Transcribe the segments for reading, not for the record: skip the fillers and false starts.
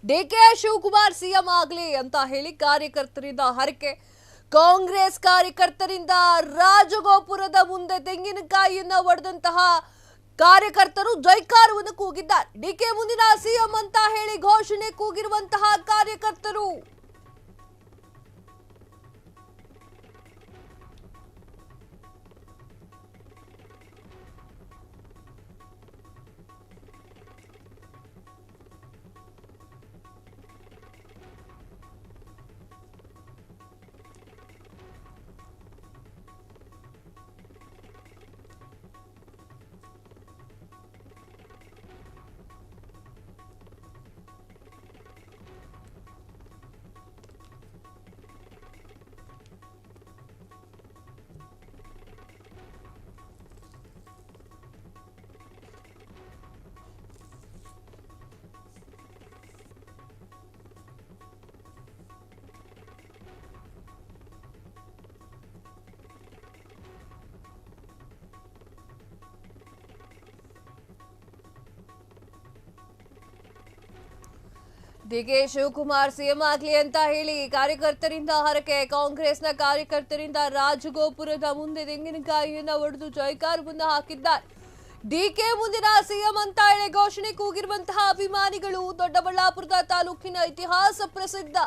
DK Shivakumar CM ಆಗಲಿ ಅಂತ ಹೇಳಿ ಕಾರ್ಯಕರ್ತರಿಂದ ಹರಕೆ. ಕಾಂಗ್ರೆಸ್ ಕಾರ್ಯಕರ್ತರಿಂದ ರಾಜಗೋಪುರದ ಮುಂದೆ ತೆಂಗಿನಕಾಯಿಯನ್ನ ಒಡೆದಂತಹ ಕಾರ್ಯಕರ್ತರು ಜೈಕಾರವನ್ನು ಕೂಗಿದ್ದಾರೆ. ಡಿಕೆ ಮುಂದಿನ ಸಿಎಂ ಅಂತ ಹೇಳಿ ಘೋಷಣೆ ಕೂಗಿರುವಂತಹ ಕಾರ್ಯಕರ್ತರು ಡಿಕೆ ಶಿವಕುಮಾರ್ ಸಿಎಂ ಆಗಲಿ ಅಂತ ಹೇಳಿ ಕಾರ್ಯಕರ್ತರಿಂದ ಹರಕೆ. ಕಾಂಗ್ರೆಸ್ನ ಕಾರ್ಯಕರ್ತರಿಂದ ರಾಜಗೋಪುರದ ಮುಂದೆ ತೆಂಗಿನಕಾಯಿಯನ್ನ ಒಡೆದು ಜೈಕಾರವನ್ನು ಹಾಕಿದ್ದಾರೆ. ಡಿಕೆ ಮುಂದಿನ ಸಿಎಂ ಅಂತ ಹೇಳಿ ಘೋಷಣೆ ಕೂಗಿರುವಂತಹ ಅಭಿಮಾನಿಗಳು ದೊಡ್ಡಬಳ್ಳಾಪುರದ ತಾಲೂಕಿನ ಇತಿಹಾಸ ಪ್ರಸಿದ್ಧ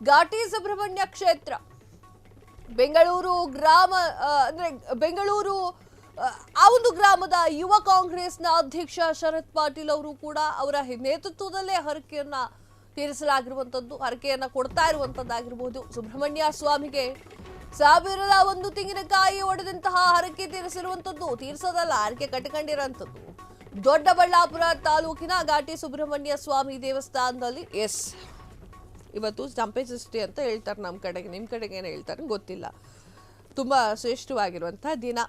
ಘಾಟಿ ಸುಬ್ರಹ್ಮಣ್ಯ ಕ್ಷೇತ್ರ ಬೆಂಗಳೂರು ಗ್ರಾಮ ಬೆಂಗಳೂರು ಆ ಒಂದು ಗ್ರಾಮದ ಯುವ ಕಾಂಗ್ರೆಸ್ನ ಅಧ್ಯಕ್ಷ ಶರತ್ ಪಾಟೀಲ್ ಅವರು ಕೂಡ ಅವರ ನೇತೃತ್ವದಲ್ಲೇ ಹರಕೆಯನ್ನ ತೀರಿಸಲಾಗಿರುವಂತದ್ದು, ಹರಕೆಯನ್ನ ಕೊಡ್ತಾ ಇರುವಂತದ್ದಾಗಿರ್ಬೋದು. ಸುಬ್ರಹ್ಮಣ್ಯ ಸ್ವಾಮಿಗೆ 1001 ತೆಂಗಿನಕಾಯಿ ಒಡೆದಂತಹ ಹರಕೆ ತೀರಿಸಿರುವಂತದ್ದು, ತೀರಿಸೋದಲ್ಲ ಹರಕೆ ಕಟ್ಟಿಕೊಂಡಿರೋಂಥದ್ದು ದೊಡ್ಡಬಳ್ಳಾಪುರ ತಾಲೂಕಿನ ಘಾಟಿ ಸುಬ್ರಹ್ಮಣ್ಯ ಸ್ವಾಮಿ ದೇವಸ್ಥಾನದಲ್ಲಿ. ಇವತ್ತು ಸಂಪೇಸೃಷ್ಟಿ ಅಂತ ಹೇಳ್ತಾರೆ ನಮ್ಮ ಕಡೆಗೆ, ನಿಮ್ಮ ಕಡೆಗೆ ಏನು ಹೇಳ್ತಾರೆ ಗೊತ್ತಿಲ್ಲ. ತುಂಬಾ ಶ್ರೇಷ್ಠವಾಗಿರುವಂತಹ ದಿನ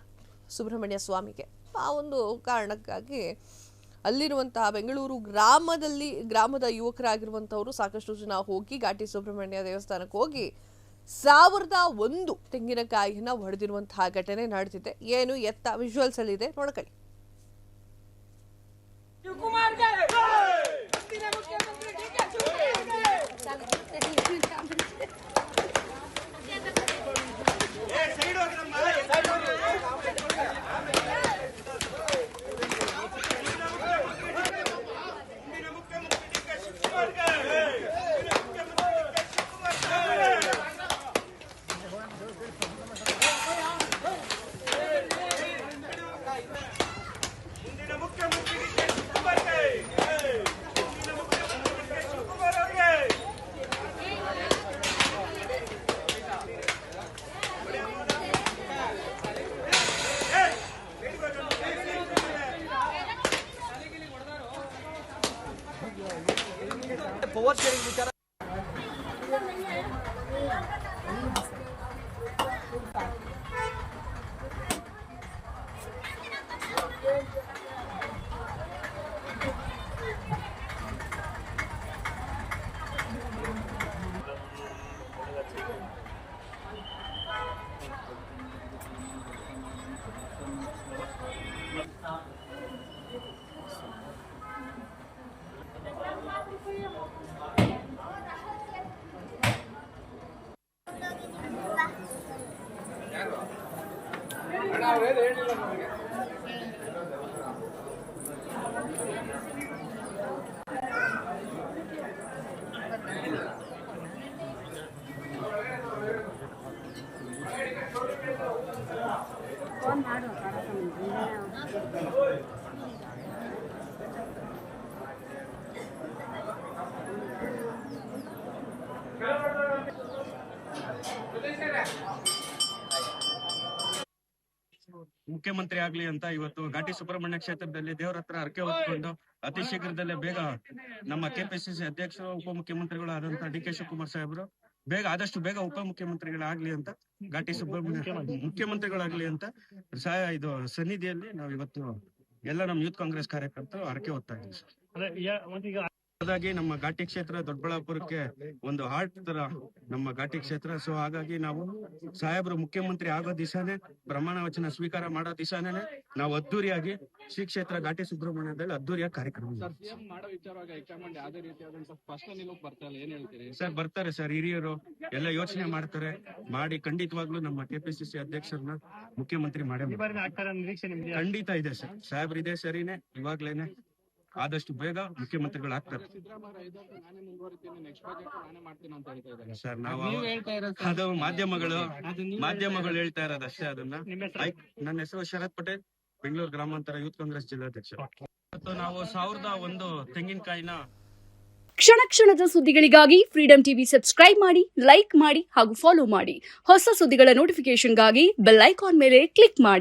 ಸುಬ್ರಹ್ಮಣ್ಯ ಸ್ವಾಮಿಗೆ. ಆ ಒಂದು ಕಾರಣಕ್ಕಾಗಿ ಅಲ್ಲಿರುವಂತಹ ಬೆಂಗಳೂರು ಗ್ರಾಮದ ಯುವಕರಾಗಿರುವಂತವರು ಸಾಕಷ್ಟು ಜನ ಹೋಗಿ ಘಾಟಿ ಸುಬ್ರಹ್ಮಣ್ಯ ದೇವಸ್ಥಾನಕ್ಕೆ ಹೋಗಿ 1001 ತೆಂಗಿನಕಾಯಿಯನ್ನ ಹೊಡೆದಿರುವಂತಹ ಘಟನೆ ನಡೆದಿದೆ. ಏನು ಎತ್ತ ವಿಜುವಲ್ಸ್ ಅಲ್ಲಿ ಇದೆ ನೋಡ್ಕೊಳ್ಳಿ. ಪವರ್ ಶೇರಿಂಗ್ ವಿಚಾರ ಮುಖ್ಯಮಂತ್ರಿ ಆಗ್ಲಿ ಅಂತ ಇವತ್ತು ಘಾಟಿ ಸುಬ್ರಹ್ಮಣ್ಯ ಕ್ಷೇತ್ರದಲ್ಲಿ ದೇವರ ಹತ್ರ ಹರಕೆ ಹೊತ್ಕೊಂಡು ಅತಿ ಶೀಘ್ರದಲ್ಲೇ ಬೇಗ ನಮ್ಮ ಕೆಪಿಸಿಸಿ ಅಧ್ಯಕ್ಷರು ಉಪಮುಖ್ಯಮಂತ್ರಿಗಳು ಆದಂತ ಡಿಕೆ ಶಿವಕುಮಾರ್ ಸಾಹೇಬರು ಆದಷ್ಟು ಬೇಗ ಉಪಮುಖ್ಯಮಂತ್ರಿಗಳಾಗ್ಲಿ ಅಂತ ಘಾಟಿ ಸುಬ್ರಹ್ಮಣ್ಯ ಮುಖ್ಯಮಂತ್ರಿಗಳಾಗ್ಲಿ ಅಂತ ಇದು ಸನ್ನಿಧಿಯಲ್ಲಿ ನಾವು ಇವತ್ತು ಎಲ್ಲ ನಮ್ಮ ಯೂತ್ ಕಾಂಗ್ರೆಸ್ ಕಾರ್ಯಕರ್ತರು ಹರಕೆ ಹೊತ್ತಾ ಇದ್ದೀವಿ. ಹಾಗಾಗಿ ನಮ್ಮ ಘಾಟಿ ಕ್ಷೇತ್ರ ದೊಡ್ಡಬಳ್ಳಾಪುರಕ್ಕೆ ಒಂದು ಹಾರ್ಟ್ ತರ ನಮ್ಮ ಘಾಟಿ ಕ್ಷೇತ್ರ. ಸೊ ಹಾಗಾಗಿ ನಾವು ಸಾಹೇಬರು ಮುಖ್ಯಮಂತ್ರಿ ಆಗೋ ದಿವಸನೇ ಪ್ರಮಾಣ ವಚನ ಸ್ವೀಕಾರ ಮಾಡೋ ದಿವಸನೇ ನಾವು ಅದ್ದೂರಿಯಾಗಿ ಶ್ರೀ ಕ್ಷೇತ್ರ ಘಾಟಿ ಸುಬ್ರಹ್ಮಣ್ಯದಲ್ಲಿ ಅದ್ದೂರಿಯಾಗಿ ಕಾರ್ಯಕ್ರಮ ಮಾಡೋ ವಿಚಾರವಾಗಿ ಹೈಕಮಾಂಡ್ ಯಾವುದೇ ರೀತಿಯಾದಂತಹ ಸ್ಪಷ್ಟ ನಿಲುವು ಬರ್ತಾ ಇಲ್ಲ, ಏನ್ ಹೇಳ್ತೀರಿ ಸರ್? ಬರ್ತಾರೆ ಸರ್, ಹಿರಿಯರು ಎಲ್ಲ ಯೋಚನೆ ಮಾಡ್ತಾರೆ. ಮಾಡಿ ಖಂಡಿತವಾಗ್ಲೂ ನಮ್ಮ ಕೆಪಿಸಿಸಿ ಅಧ್ಯಕ್ಷರನ್ನ ಮುಖ್ಯಮಂತ್ರಿ ಮಾಡೇ ಖಂಡಿತ ಇದೆ ಸರ್. ಸಾಹೇಬ್ರು ಇದೆ ಸರಿನೇ, ಇವಾಗ್ಲೇನೆ ಆದಷ್ಟು ಬೇಗ ಮುಖ್ಯಮಂತ್ರಿಗಳು ಆಗ್ತಾರೆ ನಾನೇ ಮುಂದುವರಿತೀನಿ, ನೆಕ್ಸ್ಟ್ ಬಜೆಟ್ ನಾನೇ ಮಾಡ್ತೀನಿ ಅಂತ ಹೇಳ್ತಾ ಇದ್ದಾರೆ ಸರ್. ನಾವು ನೀವ್ ಹೇಳ್ತಾ ಇರೋದು ಅದು ಮಾಧ್ಯಮಗಳು ಹೇಳ್ತಾ ಇರೋದು ಅಷ್ಟೇ. ಅದನ್ನ ನನ್ನ ಹೆಸರು ಶರತ್ ಪಟೇಲ್, ಬೆಂಗಳೂರು ಗ್ರಾಮಾಂತರ ಯೂತ್ ಕಾಂಗ್ರೆಸ್ ಜಿಲ್ಲಾಧ್ಯಕ್ಷ. ಇವತ್ತು ನಾವು 1001 ತೆಂಗಿನಕಾಯಿನ ಕ್ಷಣ ಕ್ಷಣದ ಸುದ್ದಿಗಳಿಗಾಗಿ ಫ್ರೀಡಂ ಟಿವಿ ಸಬ್ಸ್ಕ್ರೈಬ್ ಮಾಡಿ, ಲೈಕ್ ಮಾಡಿ ಹಾಗೂ ಫಾಲೋ ಮಾಡಿ. ಹೊಸ ಸುದ್ದಿಗಳ ನೋಟಿಫಿಕೇಶನ್ಗಾಗಿ ಬೆಲ್ ಐಕಾನ್ ಮೇಲೆ ಕ್ಲಿಕ್ ಮಾಡಿ.